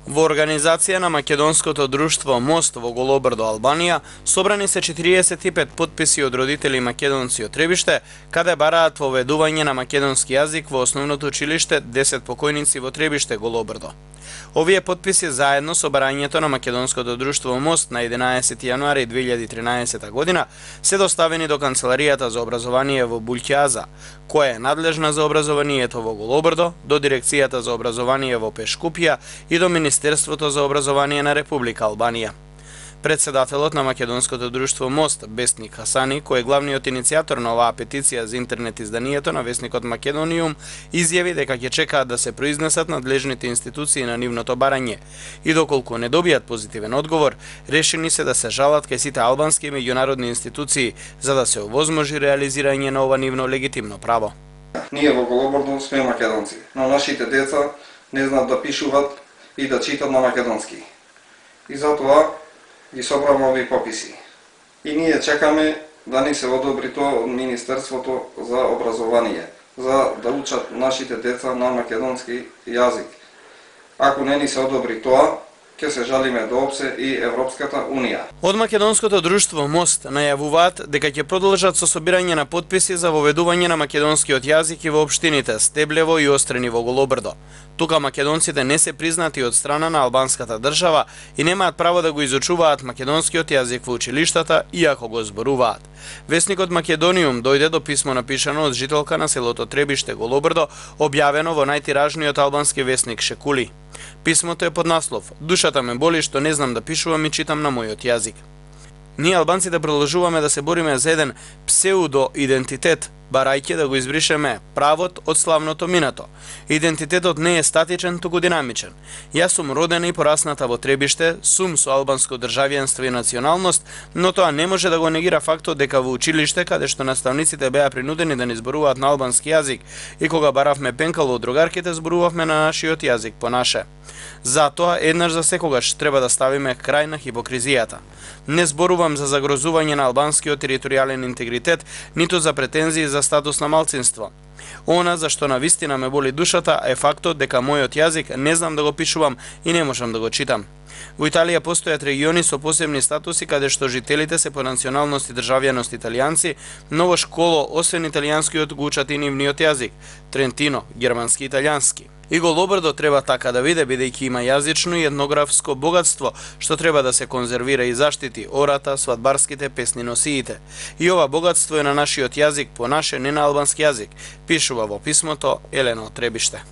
Во организација на македонското друштво Мост во Голобрдо, Албанија, собрани се 45 потписи од родители македонци од Требиште, каде бараат воведување на македонски јазик во основното училиште 10 покојници во Требиште, Голобрдо. Овие потписи заедно со барањето на македонското друштво Мост на 11 јануари 2013 година се доставени до Канцеларијата за образование во Булќаза, која е надлежна за образованието во Голобрдо, до Дирекцијата за образование во Пешкупија и до Министерството за образование на Република Албанија. Председателот на македонското друштво Мост, Бесник Хасани, кој е главниот иницијатор на оваа петиција за интернет изданието на весникот Македониум, изјави дека ќе чекаат да се произнесат надлежните институции на нивното барање и доколку не добијат позитивен одговор, решени се да се жалат кај сите албански и меѓународни институции за да се овозможи реализирање на ова нивно легитимно право. Ние во Голобрдо сме македонци, но нашите деца не знаат да пишуваат и да читат на македонски. И затоа ги собраме овие пописи. И ние чекаме да ни се одобри тоа од Министерството за образование, за да учат нашите деца на македонски јазик. Ако не ни се одобри тоа, ќе се жалиме до ОПСЕ и Европската Унија. Од македонското друштво Мост најавуваат дека ќе продолжат со собирање на потписи за воведување на македонскиот јазик и во општините Стеблево и Острени во Голобрдо. Тука македонците не се признати од страна на албанската држава и немаат право да го изучуваат македонскиот јазик во училиштата, иако го зборуваат. Весникот Македониум дојде до писмо напишано од жителка на селото Требиште, Голобрдо, објавено во најтиражниот албански весник Шекули. Писмото е под наслов "Душата ме боли што не знам да пишувам и читам на мојот јазик". Ние албанците продолжуваме да се бориме за еден псеудо-идентитет, барајќи да го избришеме правот од славното минато. Идентитетот не е статичен, туку динамичен. Јас сум родена и порасната во Требиште, сум со албанско државјанство и националност, но тоа не може да го негира фактот дека во училиште, каде што наставниците беа принудени да ни зборуваат на албански јазик и кога баравме пенкало од другарките, зборувавме на нашиот јазик по наше. Затоа, еднаш за секогаш треба да ставиме крај на хипокризијата. Не зборувам за загрозување на албанскиот територијален интегритет, ниту за претензии за статус на малцинство. Она за што навистина ме боли душата е фактот дека мојот јазик не знам да го пишувам и не можам да го читам. Во Италија постојат региони со посебни статуси каде што жителите се по националност и државјаност италијанци, но во школо освен италијанскиот го учат и нивниот јазик, трентино, германски и италијански. И Голобрдо треба така да биде, бидејќи има јазично и етнографско богатство, што треба да се конзервира и заштити, ората, свадбарските песни носиите. И ова богатство е на нашиот јазик по наше, не на албански јазик, пишува во писмото Елена од Требиште.